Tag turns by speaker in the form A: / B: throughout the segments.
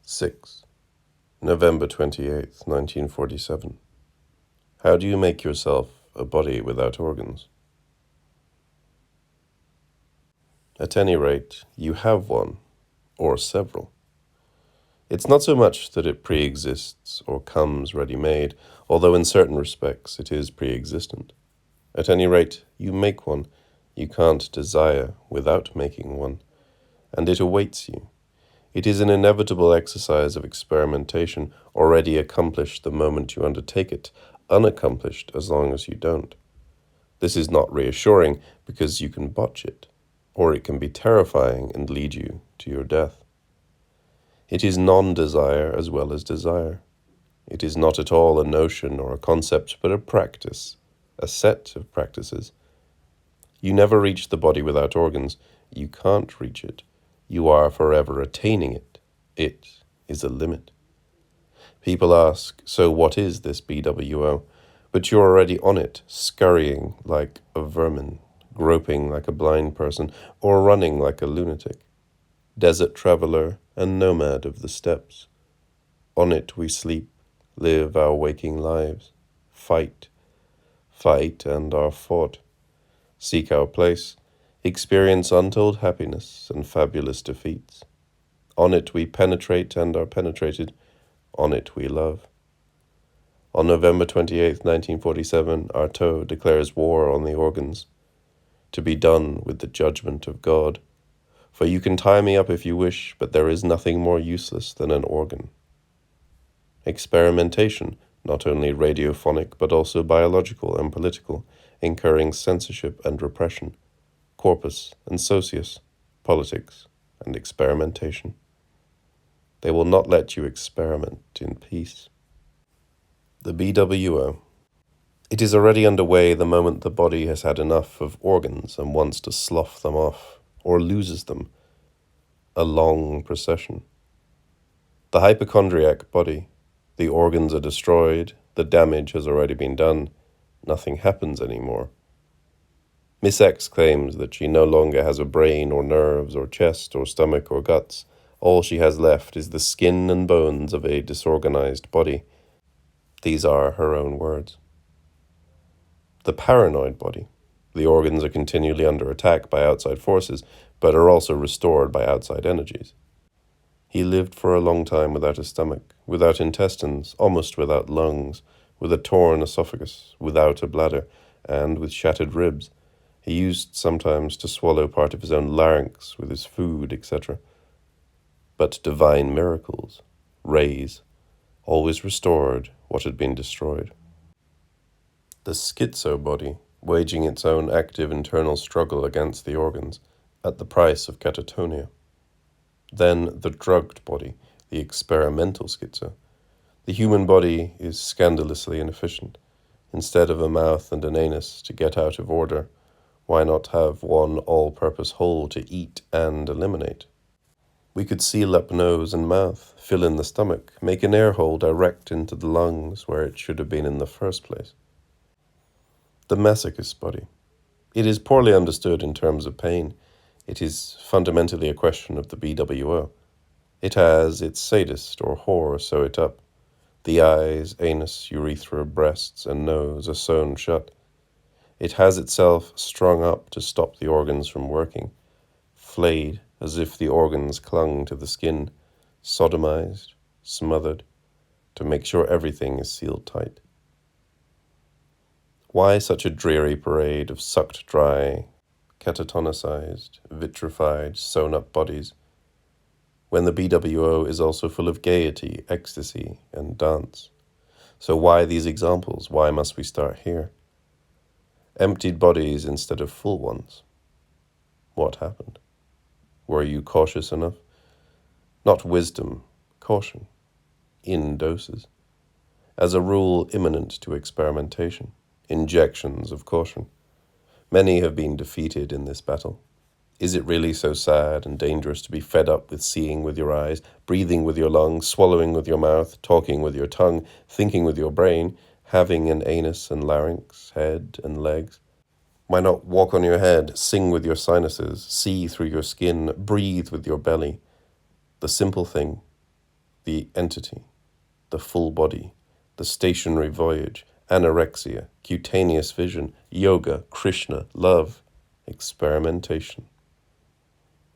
A: 6. November 28th, 1947. How do you make yourself a body without organs? At any rate, you have one, or several. It's not so much that it pre-exists or comes ready-made, although in certain respects it is pre-existent. At any rate, you make one. You can't desire without making one, and it awaits you. It is an inevitable exercise of experimentation, already accomplished the moment you undertake it, unaccomplished as long as you don't. This is not reassuring because you can botch it, or it can be terrifying and lead you to your death. It is non-desire as well as desire. It is not at all a notion or a concept, but a practice, a set of practices. You never reach the body without organs. You can't reach it. You are forever attaining it. It is a limit. People ask, so what is this BWO? But you're already on it, scurrying like a vermin, groping like a blind person, or running like a lunatic. Desert traveler and nomad of the steppes. On it we sleep, live our waking lives, fight and are fought, seek our place, experience untold happiness and fabulous defeats. On it we penetrate and are penetrated, on it we love. On November 28, 1947, Artaud declares war on the organs, to be done with the judgment of God. For you can tie me up if you wish, but there is nothing more useless than an organ. Experimentation, not only radiophonic but also biological and political, incurring censorship and repression, corpus and socius, politics and experimentation. They will not let you experiment in peace. The BWO. It is already underway the moment the body has had enough of organs and wants to slough them off, or loses them. A long procession. The hypochondriac body. The organs are destroyed, the damage has already been done, nothing happens anymore. Miss X claims that she no longer has a brain or nerves or chest or stomach or guts. All she has left is the skin and bones of a disorganized body. These are her own words. The paranoid body. The organs are continually under attack by outside forces, but are also restored by outside energies. He lived for a long time without a stomach, without intestines, almost without lungs, with a torn esophagus, without a bladder, and with shattered ribs. He used sometimes to swallow part of his own larynx with his food, etc. But divine miracles, rays, always restored what had been destroyed. The schizo body, waging its own active internal struggle against the organs, at the price of catatonia. Then the drugged body, the experimental schizo. The human body is scandalously inefficient. Instead of a mouth and an anus to get out of order, why not have one all-purpose hole to eat and eliminate? We could seal up nose and mouth, fill in the stomach, make an air hole direct into the lungs where it should have been in the first place. The masochist body. It is poorly understood in terms of pain. It is fundamentally a question of the BWO. It has its sadist or whore sew it up. The eyes, anus, urethra, breasts, and nose are sewn shut. It has itself strung up to stop the organs from working, flayed as if the organs clung to the skin, sodomized, smothered, to make sure everything is sealed tight. Why such a dreary parade of sucked dry, catatonicized, vitrified, sewn-up bodies, when the BWO is also full of gaiety, ecstasy, and dance? So why these examples? Why must we start here? Emptied bodies instead of full ones. What happened? Were you cautious enough? Not wisdom, caution, in doses. As a rule, imminent to experimentation, injections of caution. Many have been defeated in this battle. Is it really so sad and dangerous to be fed up with seeing with your eyes, breathing with your lungs, swallowing with your mouth, talking with your tongue, thinking with your brain, having an anus and larynx, head and legs? Why not walk on your head, sing with your sinuses, see through your skin, breathe with your belly? The simple thing, the entity, the full body, the stationary voyage, anorexia, cutaneous vision, yoga, Krishna, love, experimentation.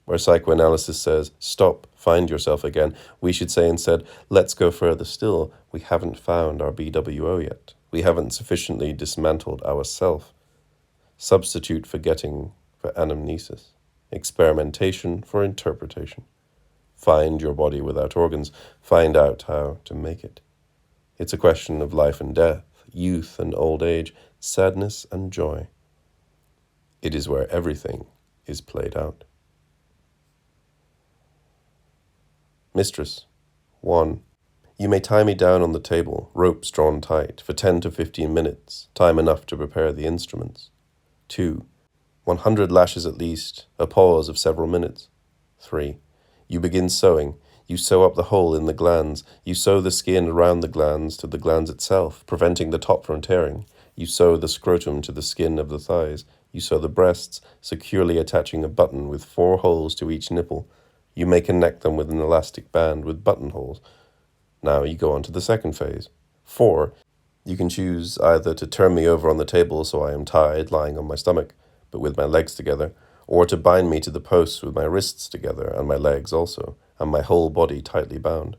A: Where psychoanalysis says, stop, find yourself again, we should say instead, let's go further still. We haven't found our BWO yet. We haven't sufficiently dismantled ourself. Substitute forgetting for anamnesis. Experimentation for interpretation. Find your body without organs. Find out how to make it. It's a question of life and death, youth and old age, sadness and joy. It is where everything is played out. Mistress, Juan, you may tie me down on the table, ropes drawn tight, for 10 to 15 minutes, time enough to prepare the instruments. 2. 100 lashes at least, a pause of several minutes. 3. You begin sewing. You sew up the hole in the glands. You sew the skin around the glands to the glands itself, preventing the top from tearing. You sew the scrotum to the skin of the thighs. You sew the breasts, securely attaching a button with 4 holes to each nipple. You may connect them with an elastic band with buttonholes. Now you go on to the second phase. 4. You can choose either to turn me over on the table so I am tied, lying on my stomach, but with my legs together, or to bind me to the posts with my wrists together and my legs also, and my whole body tightly bound.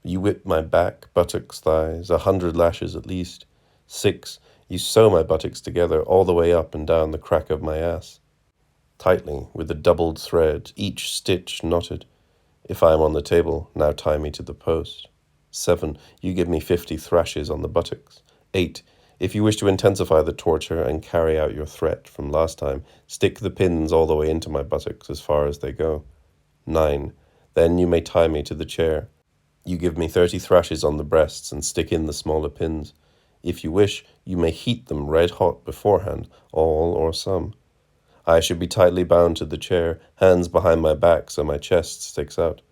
A: You whip my back, buttocks, thighs, 100 lashes at least. 6. You sew my buttocks together all the way up and down the crack of my ass, tightly with a doubled thread, each stitch knotted. If I am on the table, now tie me to the post. 7. You give me 50 thrashes on the buttocks. 8. If you wish to intensify the torture and carry out your threat from last time, stick the pins all the way into my buttocks as far as they go. 9. Then you may tie me to the chair. You give me 30 thrashes on the breasts and stick in the smaller pins. If you wish, you may heat them red hot beforehand, all or some. I should be tightly bound to the chair, hands behind my back so my chest sticks out.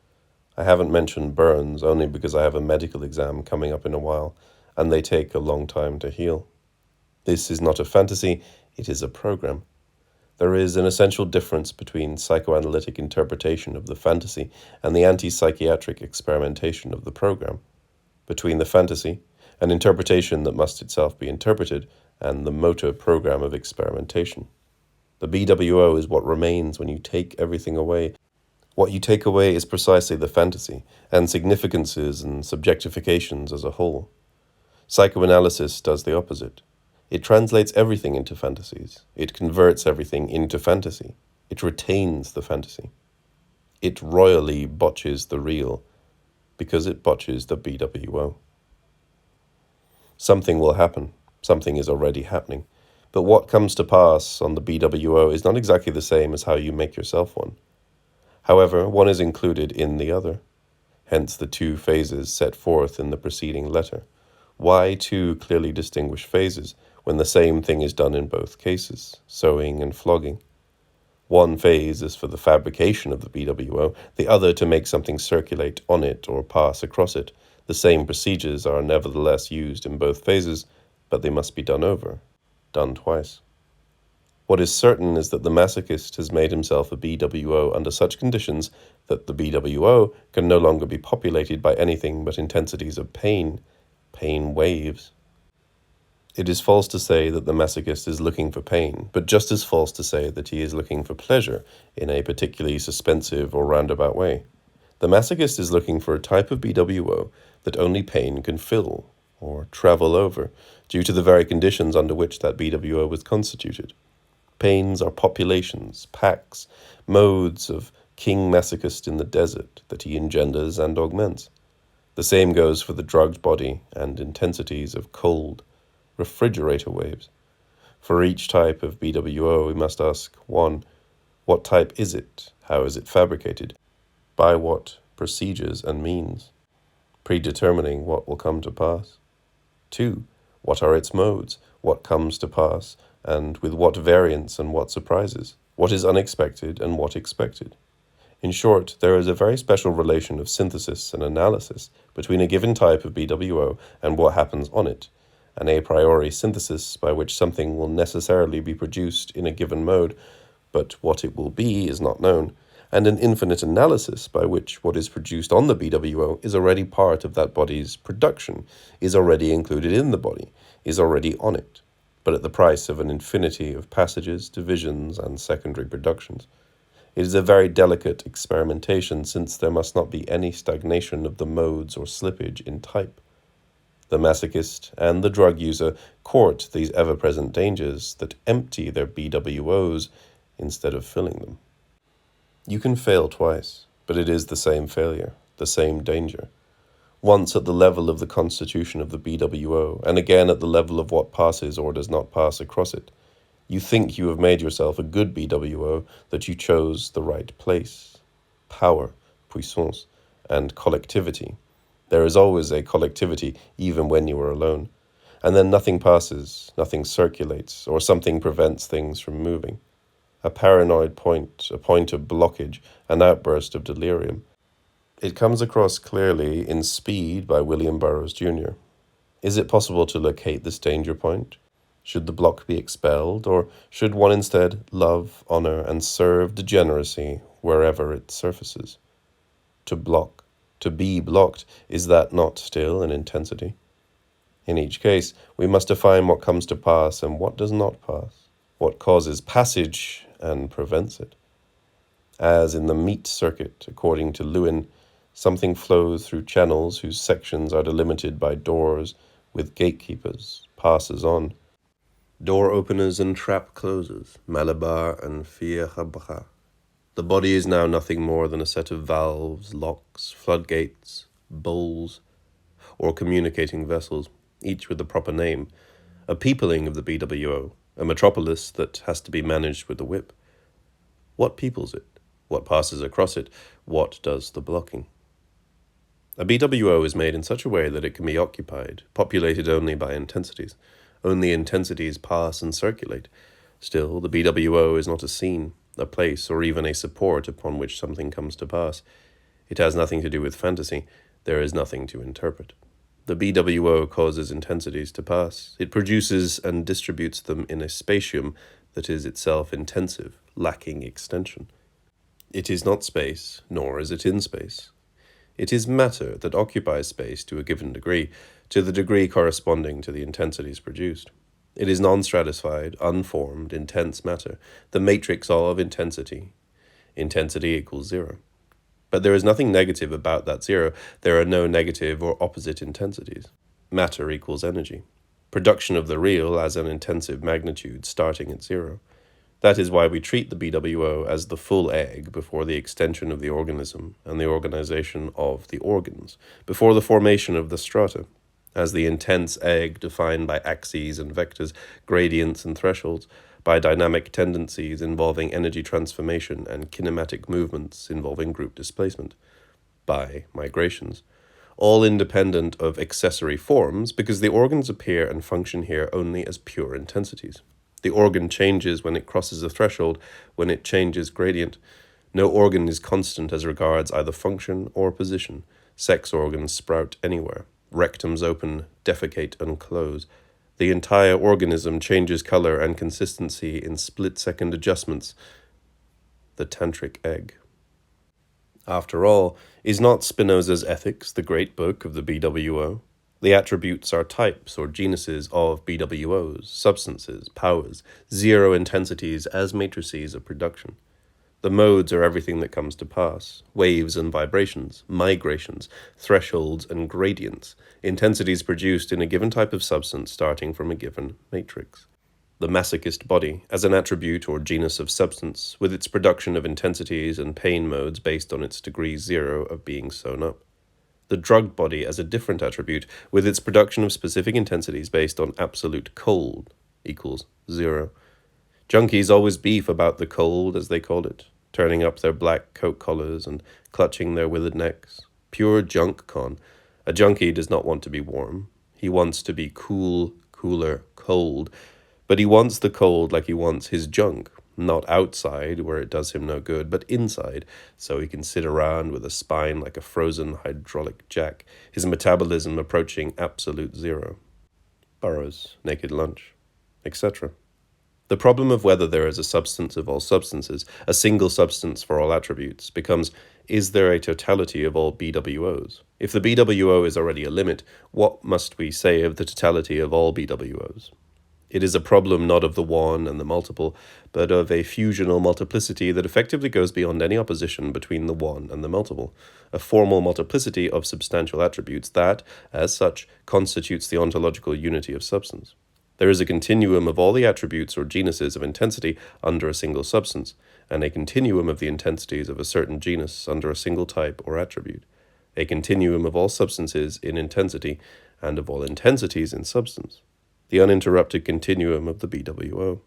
A: I haven't mentioned burns, only because I have a medical exam coming up in a while, and they take a long time to heal. This is not a fantasy, it is a program. There is an essential difference between psychoanalytic interpretation of the fantasy and the anti-psychiatric experimentation of the program. Between the fantasy, an interpretation that must itself be interpreted, and the motor program of experimentation. The BWO is what remains when you take everything away. What you take away is precisely the fantasy, and significances and subjectifications as a whole. Psychoanalysis does the opposite. It translates everything into fantasies. It converts everything into fantasy. It retains the fantasy. It royally botches the real, because it botches the BWO. Something will happen. Something is already happening. But what comes to pass on the BWO is not exactly the same as how you make yourself one. However, one is included in the other. Hence the 2 phases set forth in the preceding letter. Why 2 clearly distinguished phases when the same thing is done in both cases, sewing and flogging? One phase is for the fabrication of the BWO, the other to make something circulate on it or pass across it. The same procedures are nevertheless used in both phases, but they must be done over. Done twice. What is certain is that the masochist has made himself a BWO under such conditions that the BWO can no longer be populated by anything but intensities of pain waves. It is false to say that the masochist is looking for pain, but just as false to say that he is looking for pleasure in a particularly suspensive or roundabout way. The masochist is looking for a type of BWO that only pain can fill or travel over, due to the very conditions under which that BWO was constituted. Pains are populations, packs, modes of king masochist in the desert that he engenders and augments. The same goes for the drugged body and intensities of cold, refrigerator waves. For each type of BWO, we must ask, 1. What type is it? How is it fabricated? By what procedures and means? Predetermining what will come to pass. 2. What are its modes? What comes to pass, and with what variance and what surprises? What is unexpected and what expected? In short, there is a very special relation of synthesis and analysis between a given type of BWO and what happens on it, an a priori synthesis by which something will necessarily be produced in a given mode, but what it will be is not known, and an infinite analysis by which what is produced on the BWO is already part of that body's production, is already included in the body, is already on it, but at the price of an infinity of passages, divisions, and secondary productions. It is a very delicate experimentation, since there must not be any stagnation of the modes or slippage in type. The masochist and the drug user court these ever-present dangers that empty their BWOs instead of filling them. You can fail twice, but it is the same failure, the same danger. Once at the level of the constitution of the BWO, and again at the level of what passes or does not pass across it. You think you have made yourself a good BWO, that you chose the right place. Power, puissance, and collectivity. There is always a collectivity, even when you are alone. And then nothing passes, nothing circulates, or something prevents things from moving. A paranoid point, a point of blockage, an outburst of delirium. It comes across clearly in Speed by William Burroughs, Jr. Is it possible to locate this danger point? Should the block be expelled, or should one instead love, honor, and serve degeneracy wherever it surfaces? To block, to be blocked, is that not still an intensity? In each case, we must define what comes to pass and what does not pass, what causes passage and prevents it. As in the meat circuit, according to Lewin, something flows through channels whose sections are delimited by doors with gatekeepers, passes on. Door openers and trap closers, Malabar and Fiachabra. The body is now nothing more than a set of valves, locks, floodgates, bowls, or communicating vessels, each with a proper name, a peopling of the BWO, a metropolis that has to be managed with the whip. What peoples it? What passes across it? What does the blocking? A BWO is made in such a way that it can be occupied, populated only by intensities. Only intensities pass and circulate. Still, the BWO is not a scene, a place, or even a support upon which something comes to pass. It has nothing to do with fantasy. There is nothing to interpret. The BWO causes intensities to pass. It produces and distributes them in a spatium that is itself intensive, lacking extension. It is not space, nor is it in space. It is matter that occupies space to a given degree, to the degree corresponding to the intensities produced. It is non-stratified, unformed, intense matter, the matrix of intensity. Intensity equals zero. But there is nothing negative about that zero. There are no negative or opposite intensities. Matter equals energy. Production of the real as an intensive magnitude starting at zero. That is why we treat the BWO as the full egg before the extension of the organism and the organization of the organs, before the formation of the strata, as the intense egg defined by axes and vectors, gradients and thresholds, by dynamic tendencies involving energy transformation and kinematic movements involving group displacement, by migrations, all independent of accessory forms because the organs appear and function here only as pure intensities. The organ changes when it crosses a threshold, when it changes gradient. No organ is constant as regards either function or position. Sex organs sprout anywhere. Rectums open, defecate, and close. The entire organism changes color and consistency in split-second adjustments. The tantric egg. After all, is not Spinoza's Ethics the great book of the BWO? The attributes are types or genuses of BWOs, substances, powers, zero intensities as matrices of production. The modes are everything that comes to pass, waves and vibrations, migrations, thresholds and gradients, intensities produced in a given type of substance starting from a given matrix. The masochist body, as an attribute or genus of substance, with its production of intensities and pain modes based on its degree zero of being sewn up. The drugged body as a different attribute, with its production of specific intensities based on absolute cold, equals zero. Junkies always beef about the cold, as they call it, turning up their black coat collars and clutching their withered necks. Pure junk con. A junkie does not want to be warm. He wants to be cool, cooler, cold. But he wants the cold like he wants his junk, not outside where it does him no good, but inside, so he can sit around with a spine like a frozen hydraulic jack, his metabolism approaching absolute zero. Burroughs, Naked Lunch, etc. The problem of whether there is a substance of all substances, a single substance for all attributes, becomes, is there a totality of all BWOs? If the BWO is already a limit, what must we say of the totality of all BWOs? It is a problem not of the one and the multiple, but of a fusional multiplicity that effectively goes beyond any opposition between the one and the multiple, a formal multiplicity of substantial attributes that, as such, constitutes the ontological unity of substance. There is a continuum of all the attributes or genuses of intensity under a single substance, and a continuum of the intensities of a certain genus under a single type or attribute, a continuum of all substances in intensity, and of all intensities in substance, the uninterrupted continuum of the BWO.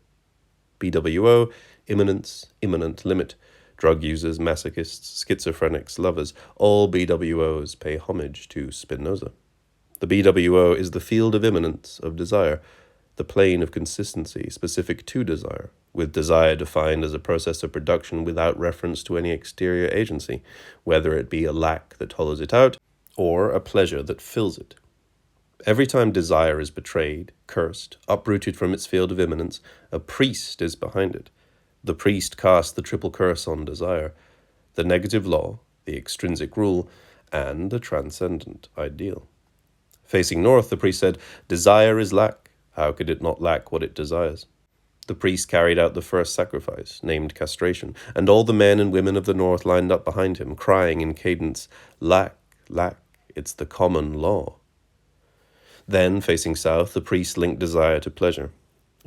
A: BWO, immanence, immanent limit, drug users, masochists, schizophrenics, lovers, all BWOs pay homage to Spinoza. The BWO is the field of immanence of desire, the plane of consistency specific to desire, with desire defined as a process of production without reference to any exterior agency, whether it be a lack that hollows it out or a pleasure that fills it. Every time desire is betrayed, cursed, uprooted from its field of immanence, a priest is behind it. The priest casts the triple curse on desire, the negative law, the extrinsic rule, and the transcendent ideal. Facing north, the priest said, "Desire is lack. How could it not lack what it desires?" The priest carried out the first sacrifice, named castration, and all the men and women of the north lined up behind him, crying in cadence, "Lack, lack, it's the common law." Then, facing south, the priest linked desire to pleasure.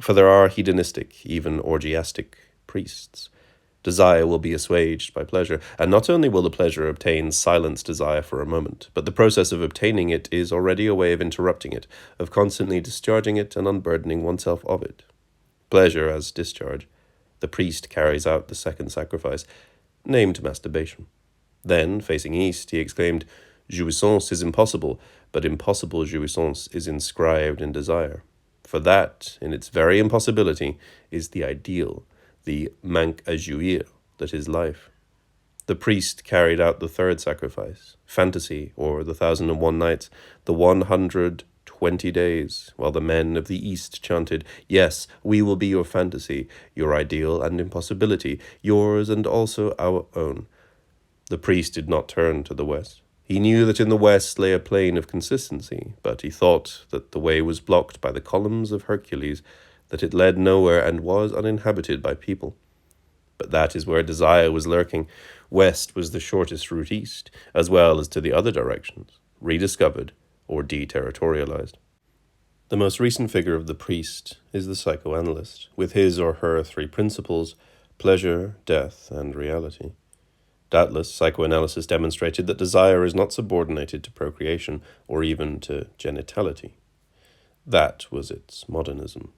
A: For there are hedonistic, even orgiastic priests. Desire will be assuaged by pleasure, and not only will the pleasure obtain silence desire for a moment, but the process of obtaining it is already a way of interrupting it, of constantly discharging it and unburdening oneself of it. Pleasure as discharge. The priest carries out the second sacrifice, named masturbation. Then, facing east, he exclaimed, "Jouissance is impossible, but impossible jouissance is inscribed in desire. For that, in its very impossibility, is the ideal, the manque à jouir, that is life." The priest carried out the third sacrifice, fantasy, or the 1,001 nights, the 120 days, while the men of the East chanted, "Yes, we will be your fantasy, your ideal and impossibility, yours and also our own." The priest did not turn to the West. He knew that in the West lay a plane of consistency, but he thought that the way was blocked by the columns of Hercules, that it led nowhere and was uninhabited by people. But that is where desire was lurking. West was the shortest route east, as well as to the other directions, rediscovered or deterritorialized. The most recent figure of the priest is the psychoanalyst, with his or her three principles: pleasure, death, and reality. Doubtless, psychoanalysis demonstrated that desire is not subordinated to procreation or even to genitality. That was its modernism.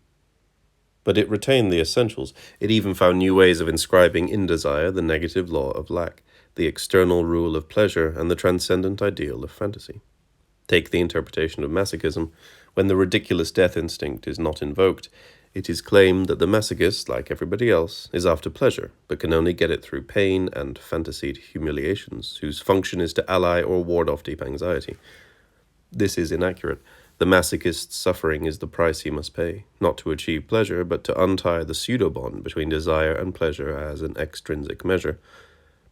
A: But it retained the essentials. It even found new ways of inscribing in desire the negative law of lack, the external rule of pleasure, and the transcendent ideal of fantasy. Take the interpretation of masochism. When the ridiculous death instinct is not invoked, it is claimed that the masochist, like everybody else, is after pleasure, but can only get it through pain and fantasied humiliations, whose function is to ally or ward off deep anxiety. This is inaccurate. The masochist's suffering is the price he must pay, not to achieve pleasure, but to untie the pseudo-bond between desire and pleasure as an extrinsic measure.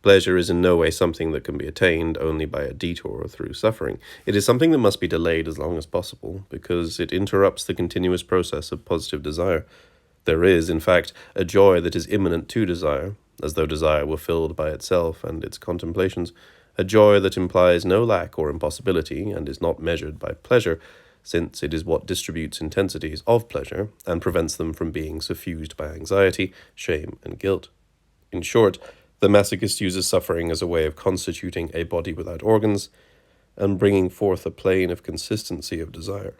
A: Pleasure is in no way something that can be attained only by a detour through suffering. It is something that must be delayed as long as possible, because it interrupts the continuous process of positive desire. There is, in fact, a joy that is immanent to desire, as though desire were filled by itself and its contemplations, a joy that implies no lack or impossibility and is not measured by pleasure, since it is what distributes intensities of pleasure and prevents them from being suffused by anxiety, shame, and guilt. In short, the masochist uses suffering as a way of constituting a body without organs and bringing forth a plane of consistency of desire.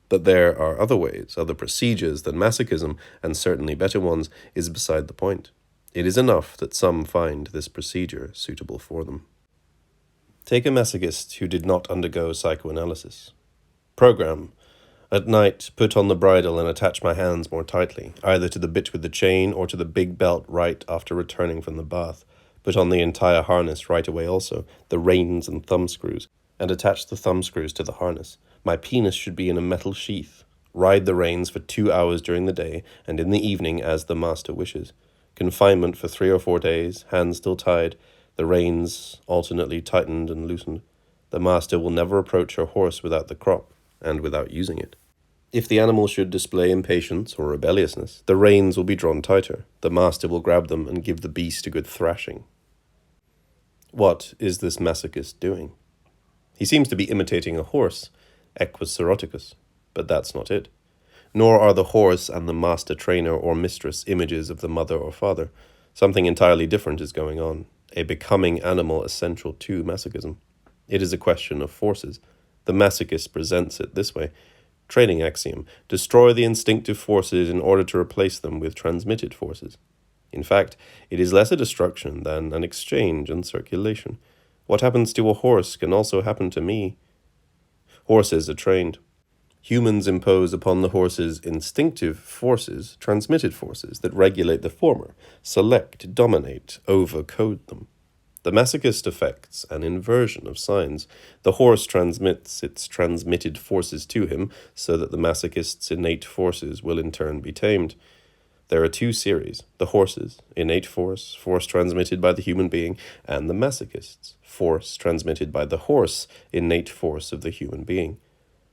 A: That there are other ways, other procedures than masochism, and certainly better ones, is beside the point. It is enough that some find this procedure suitable for them. Take a masochist who did not undergo psychoanalysis. Program: at night, put on the bridle and attach my hands more tightly, either to the bit with the chain or to the big belt right after returning from the bath. Put on the entire harness right away also, the reins and thumbscrews, and attach the thumbscrews to the harness. My penis should be in a metal sheath. Ride the reins for 2 hours during the day, and in the evening as the master wishes. Confinement for 3 or 4 days, hands still tied, the reins alternately tightened and loosened. The master will never approach her horse without the crop, and without using it. If the animal should display impatience or rebelliousness, the reins will be drawn tighter. The master will grab them and give the beast a good thrashing. What is this masochist doing? He seems to be imitating a horse, equus seroticus, but that's not it. Nor are the horse and the master trainer or mistress images of the mother or father. Something entirely different is going on, a becoming animal essential to masochism. It is a question of forces. The masochist presents it this way. Training axiom: destroy the instinctive forces in order to replace them with transmitted forces. In fact, it is less a destruction than an exchange and circulation. What happens to a horse can also happen to me. Horses are trained. Humans impose upon the horses instinctive forces, transmitted forces, that regulate the former, select, dominate, overcode them. The masochist effects an inversion of signs. The horse transmits its transmitted forces to him, so that the masochist's innate forces will in turn be tamed. There are two series: the horse's, innate force, force transmitted by the human being, and the masochist's, force transmitted by the horse, innate force of the human being.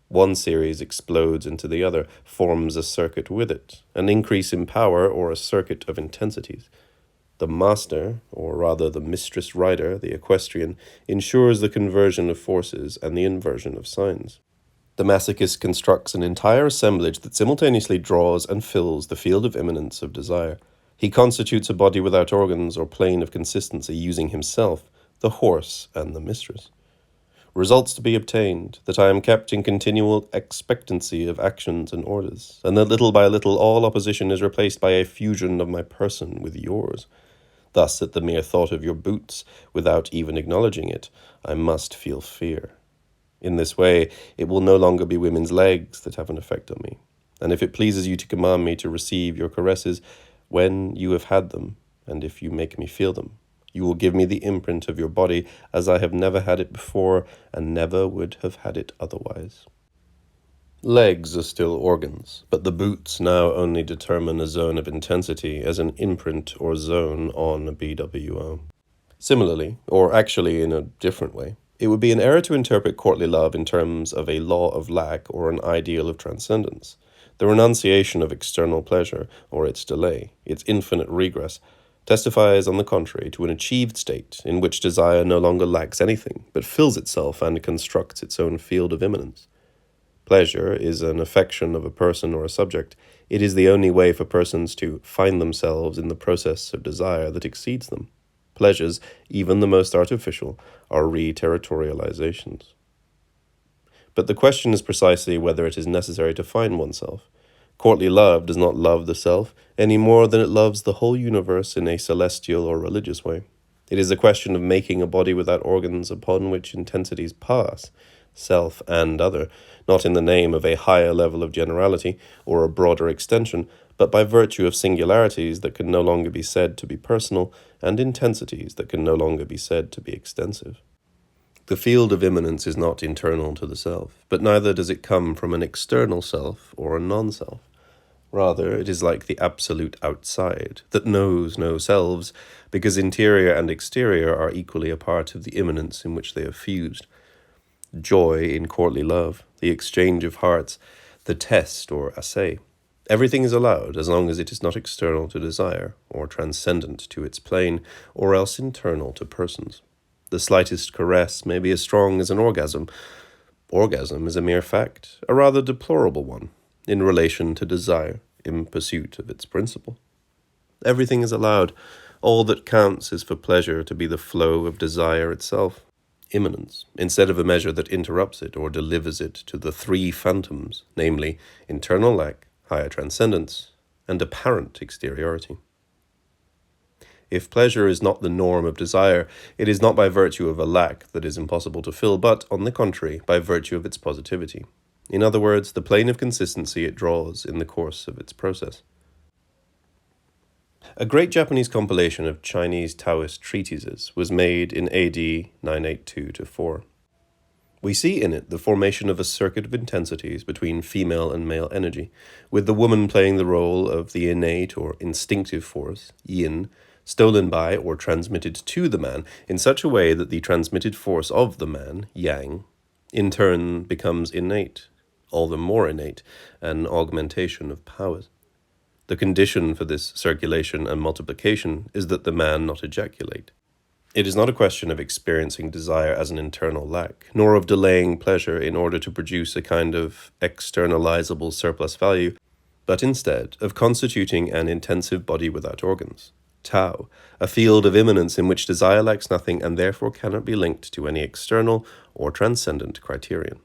A: One series explodes into the other, forms a circuit with it, an increase in power or a circuit of intensities. The master, or rather the mistress rider, the equestrian, ensures the conversion of forces and the inversion of signs. The masochist constructs an entire assemblage that simultaneously draws and fills the field of immanence of desire. He constitutes a body without organs or plane of consistency, using himself, the horse, and the mistress. Results to be obtained, that I am kept in continual expectancy of actions and orders, and that little by little all opposition is replaced by a fusion of my person with yours. Thus, at the mere thought of your boots, without even acknowledging it, I must feel fear. In this way, it will no longer be women's legs that have an effect on me. And if it pleases you to command me to receive your caresses, when you have had them, and if you make me feel them, you will give me the imprint of your body as I have never had it before, and never would have had it otherwise. Legs are still organs, but the boots now only determine a zone of intensity as an imprint or zone on a BWO. Similarly, or actually in a different way, it would be an error to interpret courtly love in terms of a law of lack or an ideal of transcendence. The renunciation of external pleasure, or its delay, its infinite regress, testifies, on the contrary, to an achieved state in which desire no longer lacks anything, but fills itself and constructs its own field of immanence. Pleasure is an affection of a person or a subject. It is the only way for persons to find themselves in the process of desire that exceeds them. Pleasures, even the most artificial, are re-territorializations. But the question is precisely whether it is necessary to find oneself. Courtly love does not love the self any more than it loves the whole universe in a celestial or religious way. It is a question of making a body without organs upon which intensities pass, self and other, not in the name of a higher level of generality or a broader extension, but by virtue of singularities that can no longer be said to be personal and intensities that can no longer be said to be extensive. The field of immanence is not internal to the self, but neither does it come from an external self or a non-self. Rather, it is like the absolute outside, that knows no selves, because interior and exterior are equally a part of the immanence in which they are fused. Joy in courtly love, the exchange of hearts, the test or assay. Everything is allowed as long as it is not external to desire, or transcendent to its plane, or else internal to persons. The slightest caress may be as strong as an orgasm. Orgasm is a mere fact, a rather deplorable one, in relation to desire, in pursuit of its principle. Everything is allowed. All that counts is for pleasure to be the flow of desire itself, immanence, instead of a measure that interrupts it or delivers it to the three phantoms, namely, internal lack, higher transcendence, and apparent exteriority. If pleasure is not the norm of desire, it is not by virtue of a lack that is impossible to fill, but, on the contrary, by virtue of its positivity. In other words, the plane of consistency it draws in the course of its process. A great Japanese compilation of Chinese Taoist treatises was made in AD 982-4. We see in it the formation of a circuit of intensities between female and male energy, with the woman playing the role of the innate or instinctive force, yin, stolen by or transmitted to the man in such a way that the transmitted force of the man, yang, in turn becomes innate, all the more innate, an augmentation of powers. The condition for this circulation and multiplication is that the man not ejaculate. It is not a question of experiencing desire as an internal lack, nor of delaying pleasure in order to produce a kind of externalizable surplus value, but instead of constituting an intensive body without organs, Tao, a field of immanence in which desire lacks nothing and therefore cannot be linked to any external or transcendent criterion.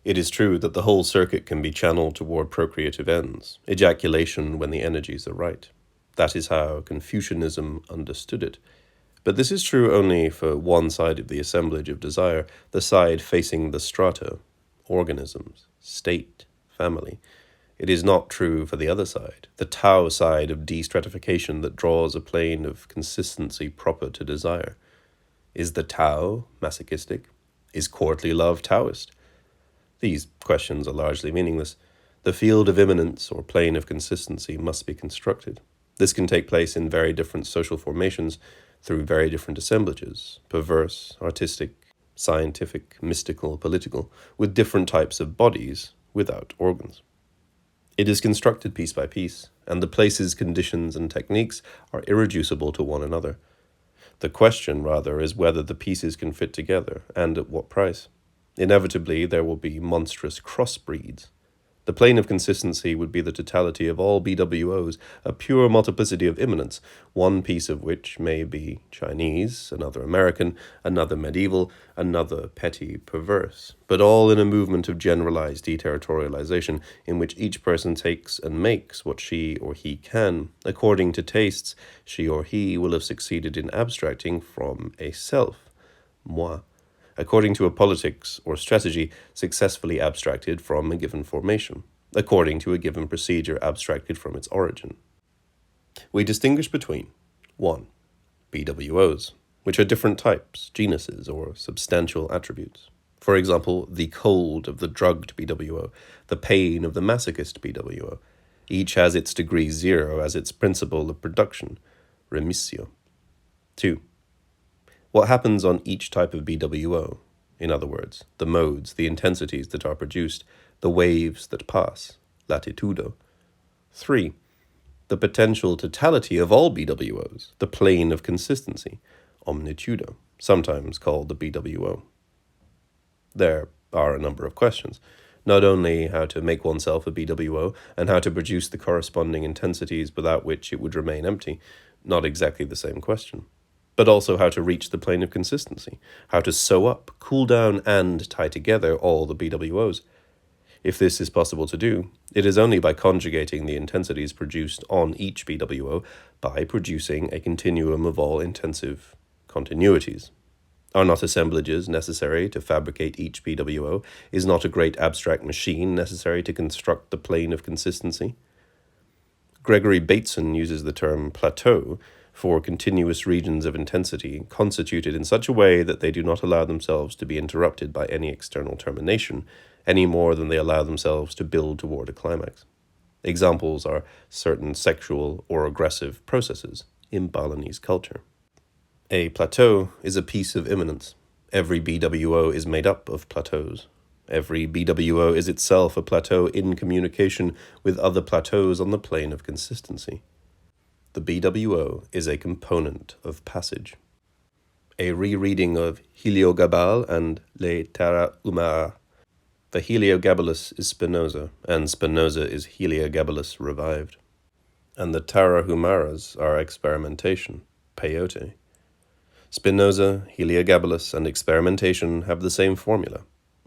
A: It is true that the whole circuit can be channeled toward procreative ends, ejaculation when the energies are right. That is how Confucianism understood it. But this is true only for one side of the assemblage of desire, the side facing the strata, organisms, state, family. It is not true for the other side, the Tao side of de-stratification that draws a plane of consistency proper to desire. Is the Tao masochistic? Is courtly love Taoist? These questions are largely meaningless. The field of immanence or plane of consistency must be constructed. This can take place in very different social formations, through very different assemblages, perverse, artistic, scientific, mystical, political, with different types of bodies without organs. It is constructed piece by piece, and the places, conditions, and techniques are irreducible to one another. The question, rather, is whether the pieces can fit together, and at what price. Inevitably, there will be monstrous crossbreeds. The plane of consistency would be the totality of all BWOs, a pure multiplicity of immanence, one piece of which may be Chinese, another American, another medieval, another petty perverse, but all in a movement of generalized deterritorialization in which each person takes and makes what she or he can. According to tastes, she or he will have succeeded in abstracting from a self, moi. According to a politics or strategy successfully abstracted from a given formation, according to a given procedure abstracted from its origin. We distinguish between 1. BWOs, which are different types, genuses, or substantial attributes. For example, the cold of the drugged BWO, the pain of the masochist BWO. Each has its degree 0 as its principle of production, remissio. 2. What happens on each type of BWO, in other words, the modes, the intensities that are produced, the waves that pass, latitudo. 3. The potential totality of all BWOs, the plane of consistency, omnitudo, sometimes called the BWO. There are a number of questions, not only how to make oneself a BWO and how to produce the corresponding intensities without which it would remain empty, not exactly the same question, but also how to reach the plane of consistency, how to sew up, cool down, and tie together all the BWOs. If this is possible to do, it is only by conjugating the intensities produced on each BWO by producing a continuum of all intensive continuities. Are not assemblages necessary to fabricate each BWO? Is not a great abstract machine necessary to construct the plane of consistency? Gregory Bateson uses the term plateau for continuous regions of intensity constituted in such a way that they do not allow themselves to be interrupted by any external termination, any more than they allow themselves to build toward a climax. Examples are certain sexual or aggressive processes in Balinese culture. A plateau is a piece of immanence. Every BWO is made up of plateaus. Every BWO is itself a plateau in communication with other plateaus on the plane of consistency. The BWO is a component of passage. A rereading of Elagabalus and Le Terra Humana. The Elagabalus is Spinoza, and Spinoza is Elagabalus revived. And the Terra Humaras are experimentation, peyote. Spinoza, Elagabalus, and experimentation have the same formula.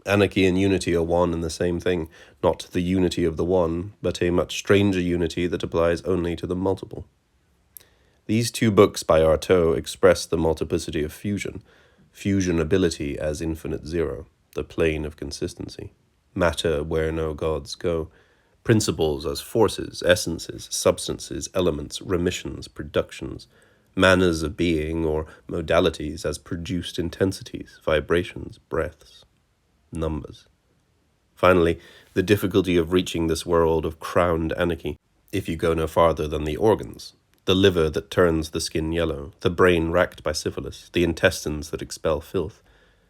A: Anarchy and unity are one and the same thing, not the unity of the one, but a much stranger unity that applies only to the multiple. These two books by Artaud express the multiplicity of fusion, fusionability as infinite zero, the plane of consistency, matter where no gods go, principles as forces, essences, substances, elements, remissions, productions, manners of being or modalities as produced intensities, vibrations, breaths. numbers. Finally, the difficulty of reaching this world of crowned anarchy, if you go no farther than the organs, the liver that turns the skin yellow, the brain racked by syphilis, the intestines that expel filth,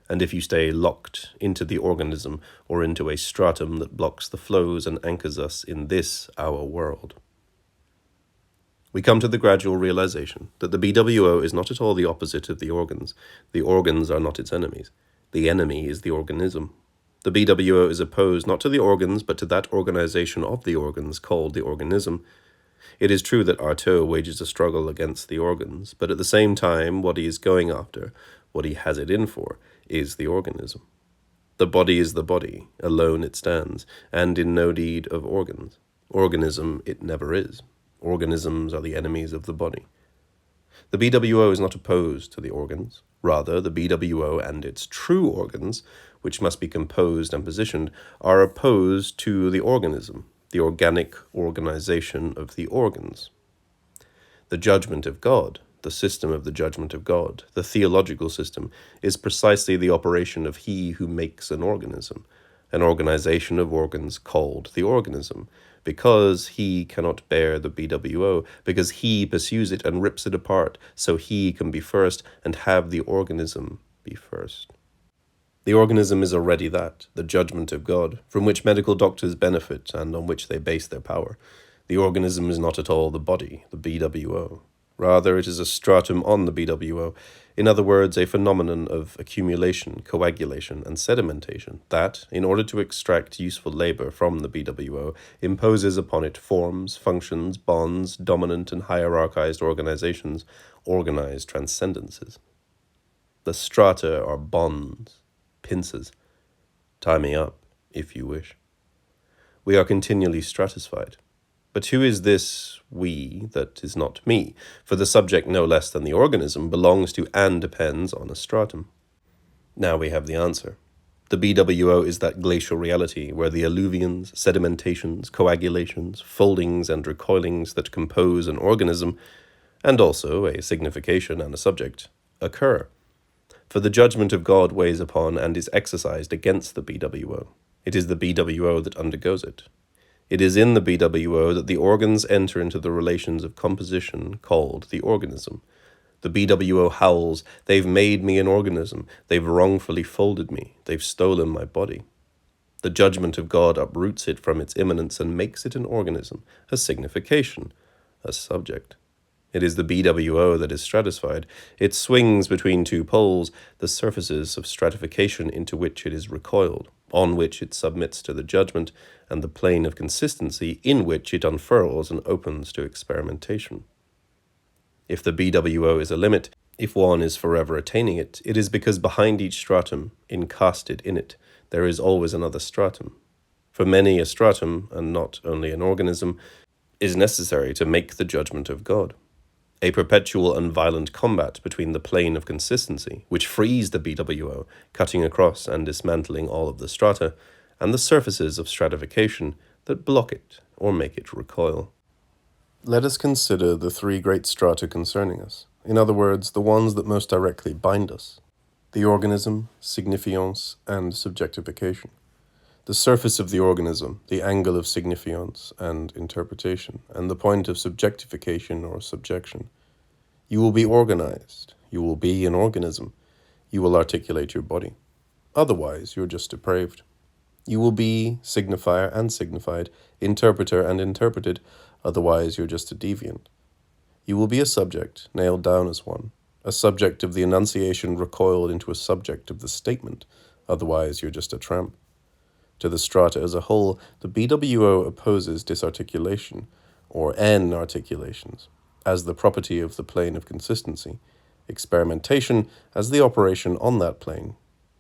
A: and if you stay locked into the organism or into a stratum that blocks the flows and anchors us in this, our world. We come to the gradual realization that the BWO is not at all the opposite of the organs. The organs are not its enemies. The enemy is the organism. The BWO is opposed not to the organs, but to that organization of the organs called the organism. It is true that Artaud wages a struggle against the organs, but at the same time, what he is going after, what he has it in for, is the organism. The body is the body, alone it stands, and in no need of organs. Organism it never is. Organisms are the enemies of the body. The BWO is not opposed to the organs. Rather, the BWO and its true organs, which must be composed and positioned, are opposed to the organism, the organic organization of the organs. The judgment of God, the system of the judgment of God, the theological system, is precisely the operation of he who makes an organization of organs called the organism, because he cannot bear the BWO, because he pursues it and rips it apart, so he can be first and have the organism be first. The organism is already that, the judgment of God, from which medical doctors benefit and on which they base their power. The organism is not at all the body, the BWO. Rather, it is a stratum on the BWO, in other words, a phenomenon of accumulation, coagulation, and sedimentation that, in order to extract useful labor from the BWO, imposes upon it forms, functions, bonds, dominant and hierarchized organizations, organized transcendences. The strata are bonds, pincers. Tie me up, if you wish. We are continually stratified. But who is this we that is not me? For the subject no less than the organism belongs to and depends on a stratum. Now we have the answer. The BWO is that glacial reality where the alluvions, sedimentations, coagulations, foldings and recoilings that compose an organism, and also a signification and a subject, occur. For the judgment of God weighs upon and is exercised against the BWO. It is the BWO that undergoes it. It is in the BWO that the organs enter into the relations of composition called the organism. The BWO howls, they've made me an organism, they've wrongfully folded me, they've stolen my body. The judgment of God uproots it from its immanence and makes it an organism, a signification, a subject. It is the BWO that is stratified. It swings between two poles, the surfaces of stratification into which it is recoiled, on which it submits to the judgment, and the plane of consistency in which it unfurls and opens to experimentation. If the BWO is a limit, if one is forever attaining it, it is because behind each stratum, encasted in it, there is always another stratum. For many a stratum, and not only an organism, is necessary to make the judgment of God. A perpetual and violent combat between the plane of consistency, which frees the BWO, cutting across and dismantling all of the strata, and the surfaces of stratification that block it or make it recoil. Let us consider the three great strata concerning us, in other words, the ones that most directly bind us: the organism, signifiance, and subjectification. The surface of the organism, the angle of signifiance and interpretation, and the point of subjectification or subjection. You will be organized. You will be an organism. You will articulate your body. Otherwise, you're just depraved. You will be signifier and signified, interpreter and interpreted. Otherwise, you're just a deviant. You will be a subject, nailed down as one, a subject of the enunciation recoiled into a subject of the statement. Otherwise, you're just a tramp. To the strata as a whole, the BWO opposes disarticulation, or N-articulations, as the property of the plane of consistency, experimentation as the operation on that plane,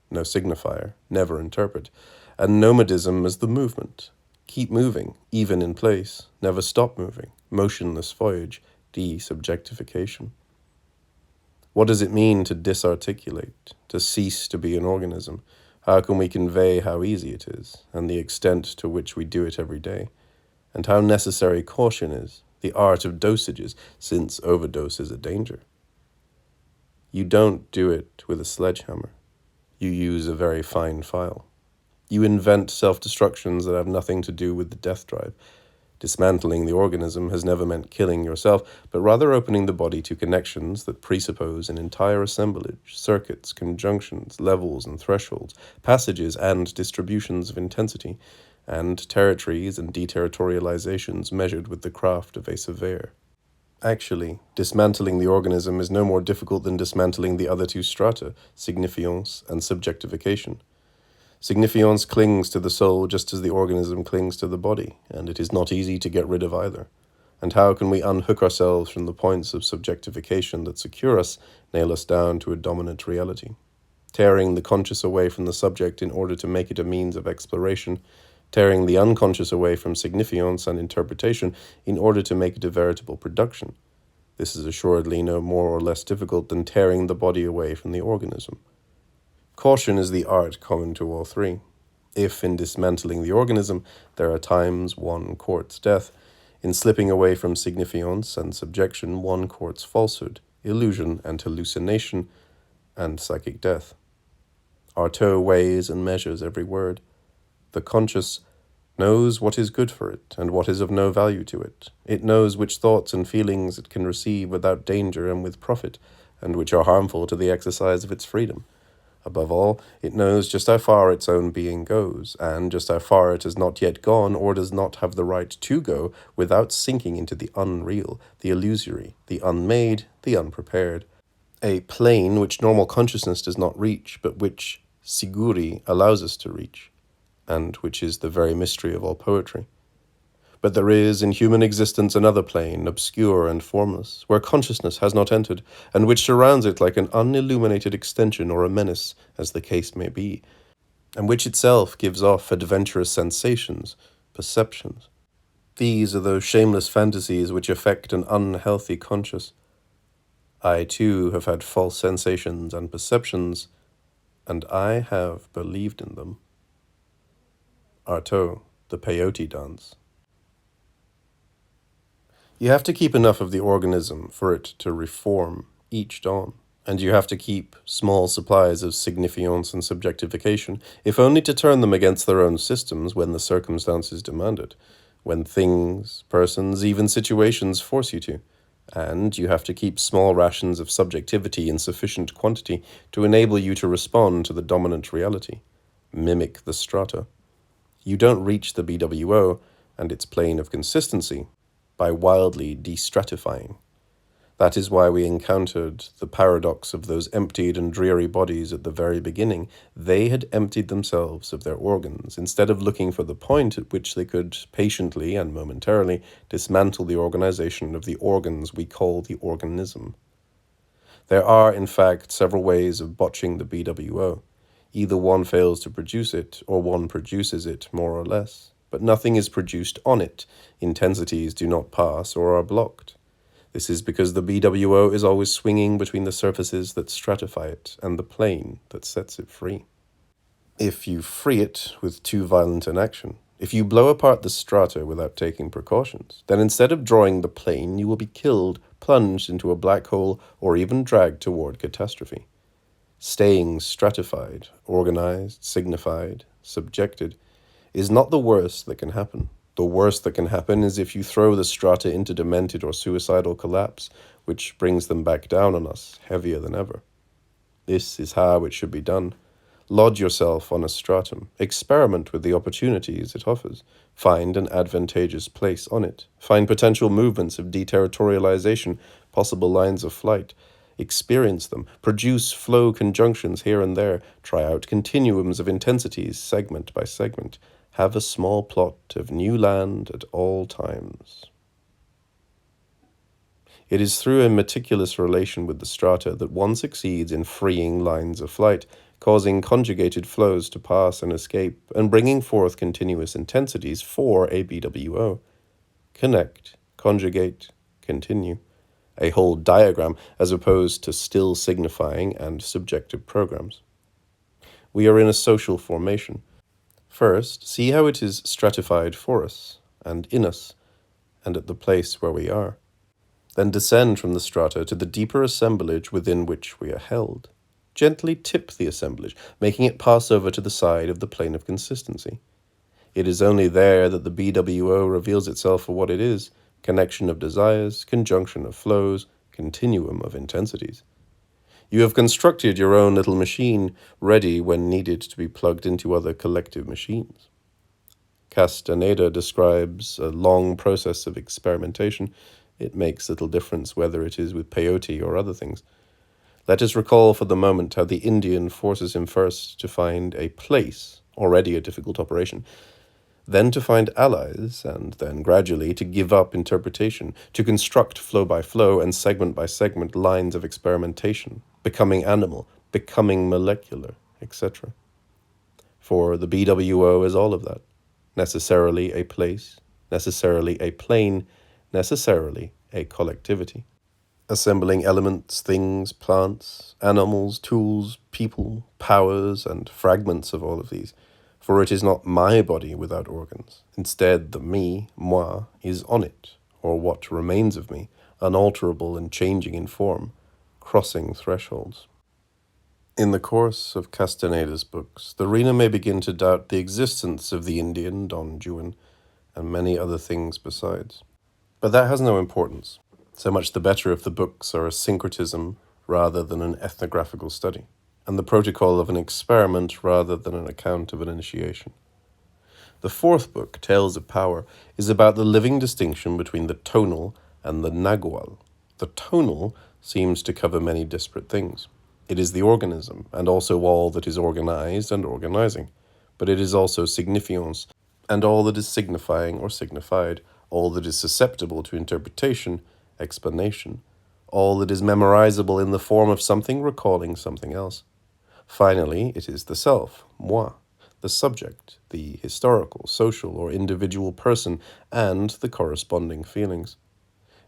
A: no signifier, never interpret, and nomadism as the movement. Keep moving, even in place, never stop moving, motionless voyage, desubjectification. What does it mean to disarticulate, to cease to be an organism? How can we convey how easy it is, and the extent to which we do it every day, and how necessary caution is, the art of dosages, since overdose is a danger? You don't do it with a sledgehammer. You use a very fine file. You invent self-destructions that have nothing to do with the death drive. Dismantling the organism has never meant killing yourself, but rather opening the body to connections that presuppose an entire assemblage, circuits, conjunctions, levels and thresholds, passages and distributions of intensity, and territories and deterritorializations measured with the craft of a surveyor. Actually, dismantling the organism is no more difficult than dismantling the other two strata, signifiance and subjectification. Signifiance clings to the soul just as the organism clings to the body, and it is not easy to get rid of either. And how can we unhook ourselves from the points of subjectification that secure us, nail us down to a dominant reality? Tearing the conscious away from the subject in order to make it a means of exploration, tearing the unconscious away from signifiance and interpretation in order to make it a veritable production. This is assuredly no more or less difficult than tearing the body away from the organism. Caution is the art common to all three. If, in dismantling the organism, there are times one courts death, in slipping away from signifiance and subjection one courts falsehood, illusion and hallucination, and psychic death. Artaud weighs and measures every word. The conscious knows what is good for it and what is of no value to it. It knows which thoughts and feelings it can receive without danger and with profit, and which are harmful to the exercise of its freedom. Above all, it knows just how far its own being goes, and just how far it has not yet gone or does not have the right to go without sinking into the unreal, the illusory, the unmade, the unprepared. A plane which normal consciousness does not reach, but which Siguri allows us to reach, and which is the very mystery of all poetry. But there is in human existence another plane, obscure and formless, where consciousness has not entered, and which surrounds it like an unilluminated extension or a menace, as the case may be, and which itself gives off adventurous sensations, perceptions. These are those shameless fantasies which affect an unhealthy conscious. I, too, have had false sensations and perceptions, and I have believed in them. Artaud, the Peyote Dance. You have to keep enough of the organism for it to reform each dawn, and you have to keep small supplies of signifiance and subjectification, if only to turn them against their own systems when the circumstances demand it, when things, persons, even situations force you to. And you have to keep small rations of subjectivity in sufficient quantity to enable you to respond to the dominant reality, mimic the strata. You don't reach the BWO and its plane of consistency by wildly destratifying. That is why we encountered the paradox of those emptied and dreary bodies at the very beginning. They had emptied themselves of their organs, instead of looking for the point at which they could patiently and momentarily dismantle the organization of the organs we call the organism. There are, in fact, several ways of botching the BWO. Either one fails to produce it, or one produces it, more or less. But nothing is produced on it. Intensities do not pass or are blocked. This is because the BWO is always swinging between the surfaces that stratify it and the plane that sets it free. If you free it with too violent an action, if you blow apart the strata without taking precautions, then instead of drawing the plane, you will be killed, plunged into a black hole, or even dragged toward catastrophe. Staying stratified, organized, signified, subjected, is not the worst that can happen. The worst that can happen is if you throw the strata into demented or suicidal collapse, which brings them back down on us, heavier than ever. This is how it should be done. Lodge yourself on a stratum. Experiment with the opportunities it offers. Find an advantageous place on it. Find potential movements of deterritorialization, possible lines of flight. Experience them. Produce flow conjunctions here and there. Try out continuums of intensities, segment by segment. Have a small plot of new land at all times. It is through a meticulous relation with the strata that one succeeds in freeing lines of flight, causing conjugated flows to pass and escape, and bringing forth continuous intensities for a BWO. Connect, conjugate, continue. A whole diagram as opposed to still signifying and subjective programs. We are in a social formation. First, see how it is stratified for us, and in us, and at the place where we are. Then descend from the strata to the deeper assemblage within which we are held. gently tip the assemblage, making it pass over to the side of the plane of consistency. It is only there that the BWO reveals itself for what it is: connection of desires, conjunction of flows, continuum of intensities. You have constructed your own little machine, ready when needed to be plugged into other collective machines. Castaneda describes a long process of experimentation. It makes little difference whether it is with peyote or other things. Let us recall for the moment how the Indian forces him first to find a place, already a difficult operation, then to find allies, and then gradually to give up interpretation, to construct flow by flow and segment by segment lines of experimentation, becoming animal, becoming molecular, etc. For the BWO is all of that. Necessarily a place, necessarily a plane, necessarily a collectivity. Assembling elements, things, plants, animals, tools, people, powers, and fragments of all of these. For it is not my body without organs. Instead, the me, moi, is on it, or what remains of me, unalterable and changing in form, crossing thresholds. In the course of Castaneda's books, the reader may begin to doubt the existence of the Indian Don Juan and many other things besides. But that has no importance. So much the better if the books are a syncretism rather than an ethnographical study, and the protocol of an experiment rather than an account of an initiation. The fourth book, Tales of Power, is about the living distinction between the tonal and the nagual. The tonal seems to cover many disparate things. It is the organism, and also all that is organized and organizing. But it is also signifiance, and all that is signifying or signified, all that is susceptible to interpretation, explanation, all that is memorizable in the form of something recalling something else. Finally, it is the self, moi, the subject, the historical, social, or individual person, and the corresponding feelings.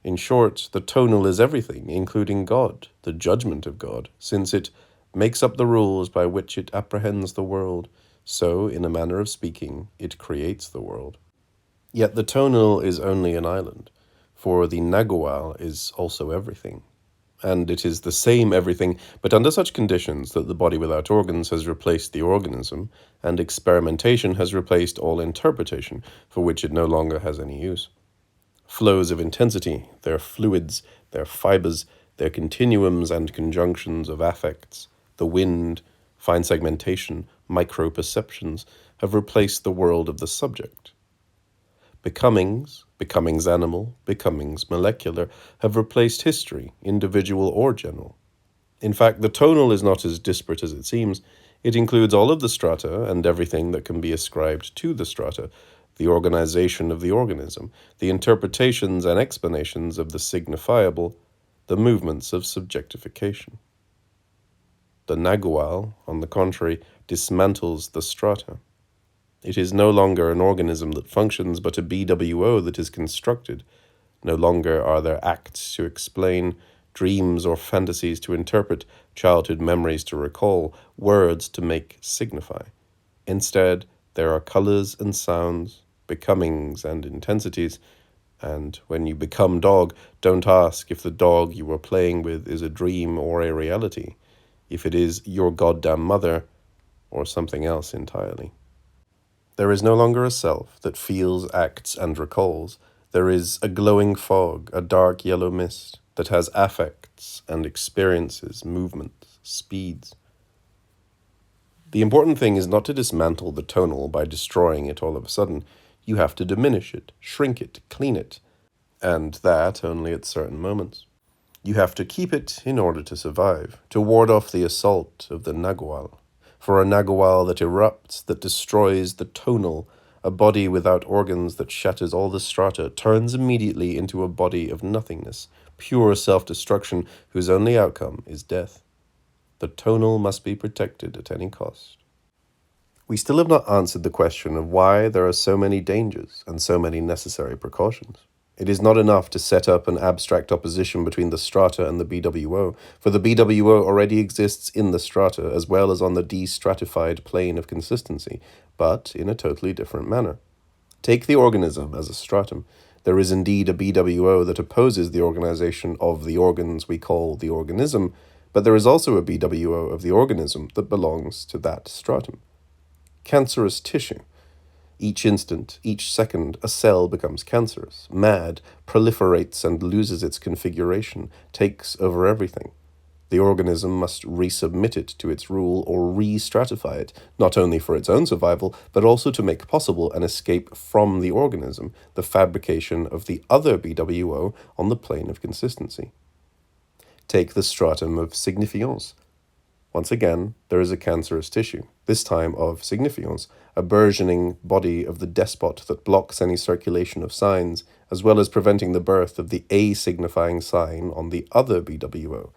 A: In short, the tonal is everything, including God, the judgment of God, since it makes up the rules by which it apprehends the world, so, in a manner of speaking, it creates the world. Yet the tonal is only an island, for the nagual is also everything. And it is the same everything, but under such conditions that the body without organs has replaced the organism, and experimentation has replaced all interpretation, for which it no longer has any use. Flows of intensity, their fluids, their fibers, their continuums and conjunctions of affects, the wind, fine segmentation, micro-perceptions, have replaced the world of the subject. Becomings, becomings animal, becomings molecular, have replaced history, individual or general. In fact, the tonal is not as disparate as it seems. It includes all of the strata and everything that can be ascribed to the strata, the organization of the organism, the interpretations and explanations of the signifiable, the movements of subjectification. The nagual, on the contrary, dismantles the strata. It is no longer an organism that functions, but a BWO that is constructed. No longer are there acts to explain, dreams or fantasies to interpret, childhood memories to recall, words to make signify. Instead, there are colors and sounds, becomings and intensities, and when you become dog, don't ask if the dog you are playing with is a dream or a reality, if it is your goddamn mother or something else entirely. There is no longer a self that feels, acts, and recalls. There is a glowing fog, a dark yellow mist that has affects and experiences, movements, speeds. The important thing is not to dismantle the tonal by destroying it all of a sudden. You have to diminish it, shrink it, clean it, and that only at certain moments. You have to keep it in order to survive, to ward off the assault of the nagual. For a nagual that erupts, that destroys the tonal, a body without organs that shatters all the strata, turns immediately into a body of nothingness, pure self-destruction whose only outcome is death. The tonal must be protected at any cost. We still have not answered the question of why there are so many dangers and so many necessary precautions. It is not enough to set up an abstract opposition between the strata and the BWO, for the BWO already exists in the strata as well as on the de-stratified plane of consistency, but in a totally different manner. Take the organism as a stratum. There is indeed a BWO that opposes the organization of the organs we call the organism, But there is also a BWO of the organism that belongs to that stratum. Cancerous tissue. Each instant, each second, a cell becomes cancerous, mad, proliferates and loses its configuration, takes over everything. The organism must resubmit it to its rule or re-stratify it, not only for its own survival, but also to make possible an escape from the organism, the fabrication of the other BWO on the plane of consistency. Take the stratum of signifiance. Once again, there is a cancerous tissue, this time of signifiance, a burgeoning body of the despot that blocks any circulation of signs, as well as preventing the birth of the a-signifying sign on the other BWO.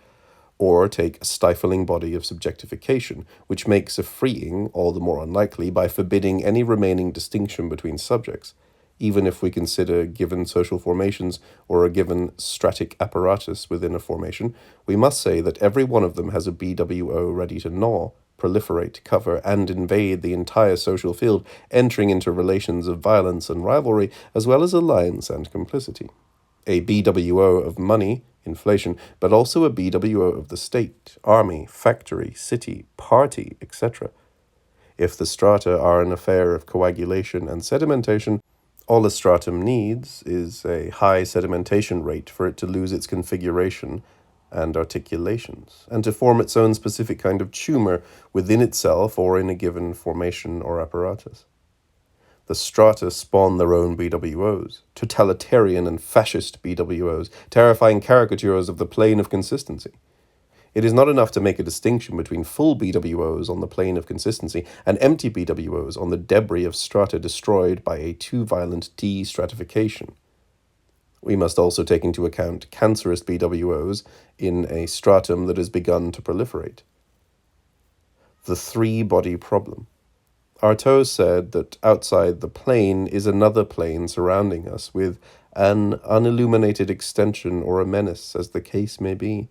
A: Or take a stifling body of subjectification, which makes a freeing all the more unlikely by forbidding any remaining distinction between subjects. Even if we consider given social formations or a given stratic apparatus within a formation, we must say that every one of them has a BWO ready to gnaw, proliferate, cover, and invade the entire social field, entering into relations of violence and rivalry, as well as alliance and complicity. A BWO of money, inflation, but also a BWO of the state, army, factory, city, party, etc. If the strata are an affair of coagulation and sedimentation, all a stratum needs is a high sedimentation rate for it to lose its configuration and articulations, and to form its own specific kind of tumor within itself or in a given formation or apparatus. The strata spawn their own BWOs, totalitarian and fascist BWOs, terrifying caricatures of the plane of consistency. It is not enough to make a distinction between full BWOs on the plane of consistency and empty BWOs on the debris of strata destroyed by a too violent de-stratification. We must also take into account cancerous BWOs in a stratum that has begun to proliferate. The three-body problem. Artaud said that outside the plane is another plane surrounding us with an unilluminated extension or a menace, as the case may be.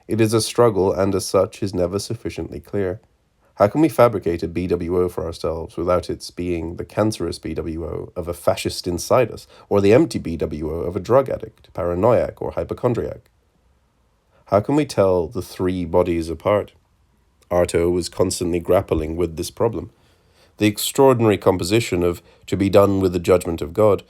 A: It is a struggle, and as such is never sufficiently clear. How can we fabricate a BWO for ourselves without its being the cancerous BWO of a fascist inside us, or the empty BWO of a drug addict, paranoiac, or hypochondriac? How can we tell the three bodies apart? Artaud was constantly grappling with this problem. The extraordinary composition of "to be done with the judgment of God."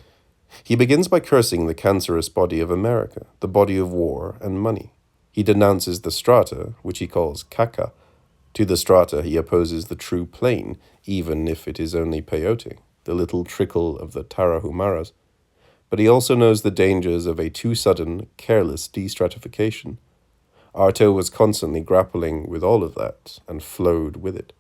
A: He begins by cursing the cancerous body of America, the body of war and money. He denounces the strata, which he calls caca. To the strata he opposes the true plane, even if it is only peyote, the little trickle of the tarahumaras. But he also knows the dangers of a too sudden, careless de-stratification. Artaud was constantly grappling with all of that, and flowed with it.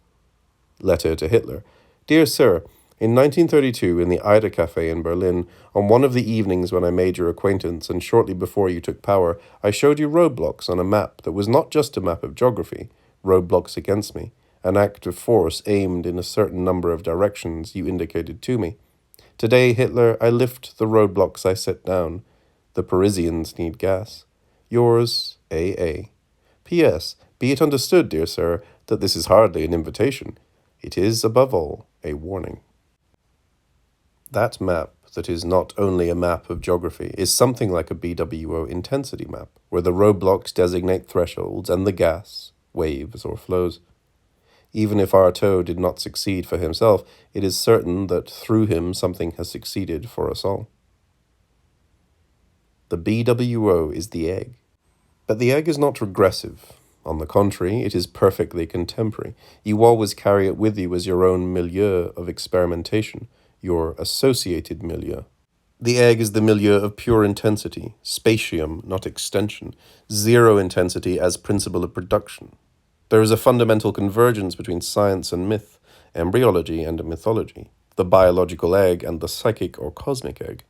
A: Letter to Hitler. Dear Sir, in 1932, in the Ida Cafe in Berlin, on one of the evenings when I made your acquaintance and shortly before you took power, I showed you roadblocks on a map that was not just a map of geography, roadblocks against me, an act of force aimed in a certain number of directions you indicated to me. Today, Hitler, I lift the roadblocks I set down. The Parisians need gas. Yours, A.A. P.S. Be it understood, dear sir, that this is hardly an invitation. It is, above all, a warning. That map that is not only a map of geography is something like a BWO intensity map, where the roadblocks designate thresholds and the gas, waves or flows. Even if Artaud did not succeed for himself, it is certain that through him something has succeeded for us all. The BWO is the egg. But the egg is not regressive. On the contrary, it is perfectly contemporary. You always carry it with you as your own milieu of experimentation, your associated milieu. The egg is the milieu of pure intensity, spatium, not extension, zero intensity as principle of production. There is a fundamental convergence between science and myth, embryology and mythology, the biological egg and the psychic or cosmic egg.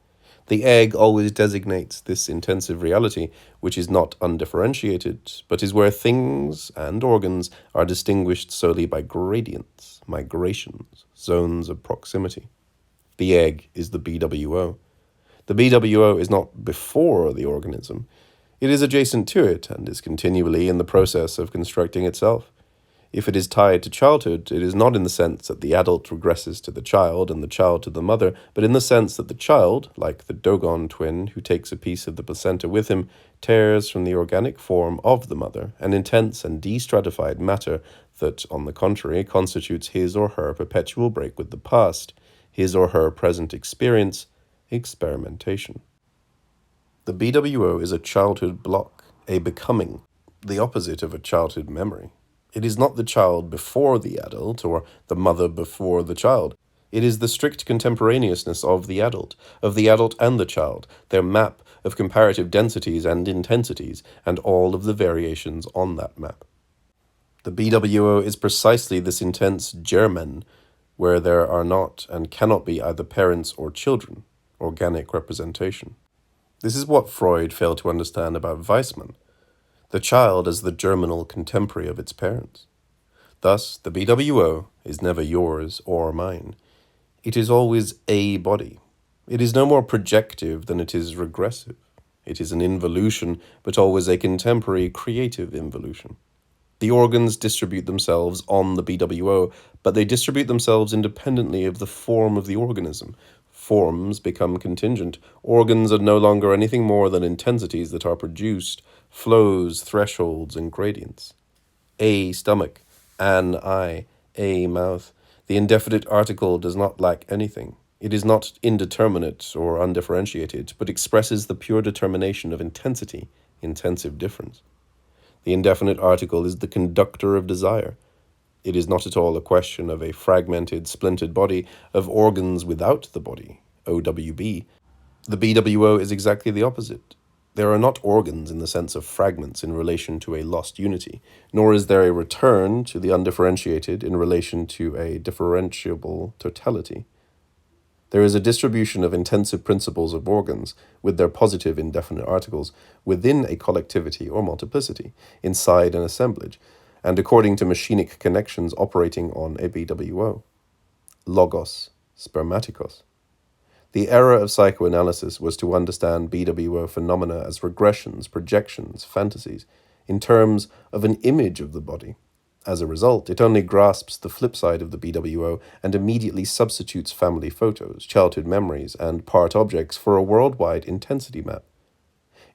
A: The egg always designates this intensive reality, which is not undifferentiated, but is where things and organs are distinguished solely by gradients, migrations, zones of proximity. The egg is the BWO. The BWO is not before the organism. It is adjacent to it and is continually in the process of constructing itself. If it is tied to childhood, it is not in the sense that the adult regresses to the child and the child to the mother, but in the sense that the child, like the Dogon twin who takes a piece of the placenta with him, tears from the organic form of the mother an intense and de-stratified matter that, on the contrary, constitutes his or her perpetual break with the past, his or her present experience, experimentation. The BWO is a childhood block, a becoming, the opposite of a childhood memory. It is not the child before the adult, or the mother before the child. It is the strict contemporaneousness of the adult and the child, their map of comparative densities and intensities, and all of the variations on that map. The BWO is precisely this intense germen, where there are not and cannot be either parents or children, organic representation. This is what Freud failed to understand about Weissmann, the child as the germinal contemporary of its parents. Thus, the BWO is never yours or mine. It is always a body. It is no more projective than it is regressive. It is an involution, but always a contemporary creative involution. The organs distribute themselves on the BWO, but they distribute themselves independently of the form of the organism. Forms become contingent. Organs are no longer anything more than intensities that are produced, flows, thresholds, and gradients. A stomach, an eye, a mouth. The indefinite article does not lack anything. It is not indeterminate or undifferentiated, but expresses the pure determination of intensity, intensive difference. The indefinite article is the conductor of desire. It is not at all a question of a fragmented, splintered body, of organs without the body, OWB. The BWO is exactly the opposite. There are not organs in the sense of fragments in relation to a lost unity, nor is there a return to the undifferentiated in relation to a differentiable totality. There is a distribution of intensive principles of organs, with their positive indefinite articles, within a collectivity or multiplicity, inside an assemblage, and according to machinic connections operating on a BWO. Logos, spermatikos. The error of psychoanalysis was to understand BWO phenomena as regressions, projections, fantasies, in terms of an image of the body. As a result, it only grasps the flip side of the BWO and immediately substitutes family photos, childhood memories, and part objects for a worldwide intensity map.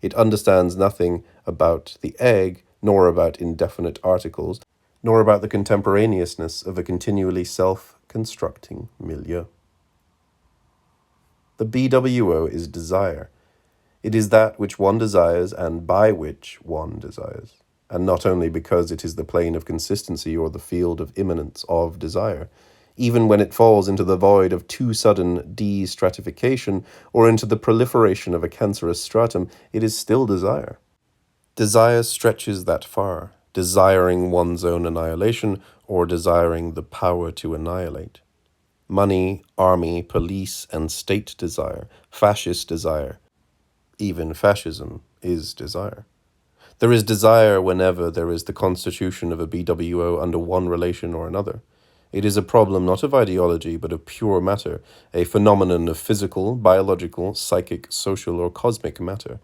A: It understands nothing about the egg, nor about indefinite articles, nor about the contemporaneousness of a continually self-constructing milieu. The BWO is desire. It is that which one desires and by which one desires, and not only because it is the plane of consistency or the field of immanence of desire. Even when it falls into the void of too sudden de-stratification or into the proliferation of a cancerous stratum, it is still desire. Desire stretches that far, desiring one's own annihilation or desiring the power to annihilate. Money, army, police, and state desire, fascist desire. Even fascism is desire. There is desire whenever there is the constitution of a BWO under one relation or another. It is a problem not of ideology, but of pure matter, a phenomenon of physical, biological, psychic, social, or cosmic matter.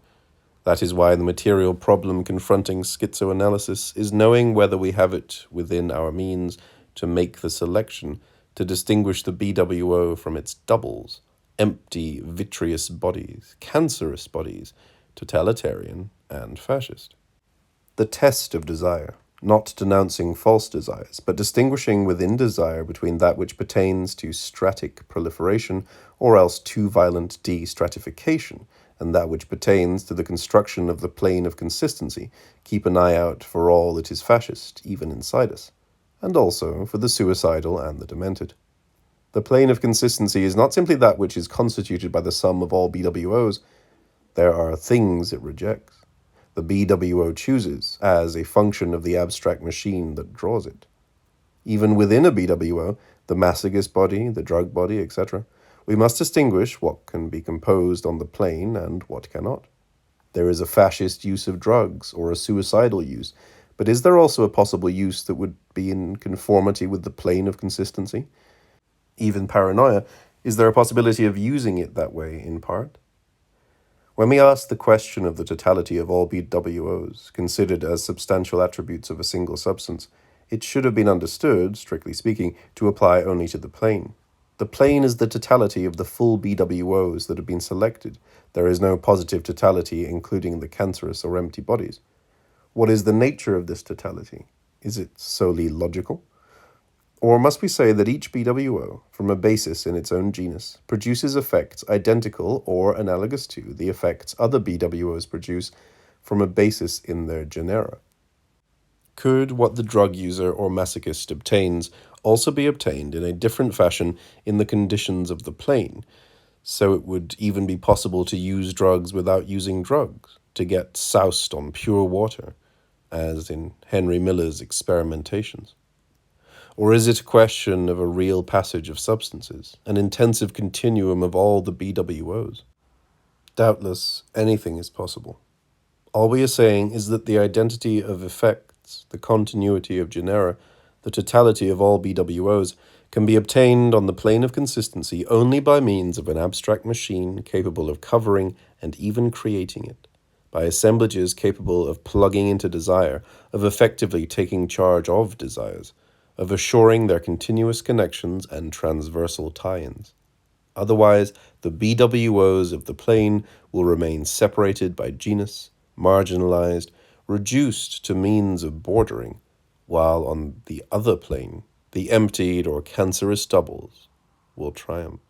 A: That is why the material problem confronting schizoanalysis is knowing whether we have it within our means to make the selection, to distinguish the BWO from its doubles, empty, vitreous bodies, cancerous bodies, totalitarian and fascist. The test of desire, not denouncing false desires, but distinguishing within desire between that which pertains to stratic proliferation or else too violent de-stratification, and that which pertains to the construction of the plane of consistency. Keep an eye out for all that is fascist, even inside us, and also for the suicidal and the demented. The plane of consistency is not simply that which is constituted by the sum of all BWOs. There are things it rejects. The BWO chooses as a function of the abstract machine that draws it. Even within a BWO, the masochist body, the drug body, etc., we must distinguish what can be composed on the plane and what cannot. There is a fascist use of drugs or a suicidal use, but is there also a possible use that would be in conformity with the plane of consistency? Even paranoia, is there a possibility of using it that way in part? When we ask the question of the totality of all BWOs, considered as substantial attributes of a single substance, it should have been understood, strictly speaking, to apply only to the plane. The plane is the totality of the full BWOs that have been selected. There is no positive totality, including the cancerous or empty bodies. What is the nature of this totality? Is it solely logical? Or must we say that each BWO, from a basis in its own genus, produces effects identical or analogous to the effects other BWOs produce from a basis in their genera? Could what the drug user or masochist obtains also be obtained in a different fashion in the conditions of the plane, so it would even be possible to use drugs without using drugs, to get soused on pure water, as in Henry Miller's experimentations? Or is it a question of a real passage of substances, an intensive continuum of all the BWOs? Doubtless, anything is possible. All we are saying is that the identity of effects, the continuity of genera, the totality of all BWOs, can be obtained on the plane of consistency only by means of an abstract machine capable of covering and even creating it, by assemblages capable of plugging into desire, of effectively taking charge of desires, of assuring their continuous connections and transversal tie-ins. Otherwise, the BWOs of the plane will remain separated by genus, marginalized, reduced to means of bordering, while on the other plane, the emptied or cancerous doubles will triumph.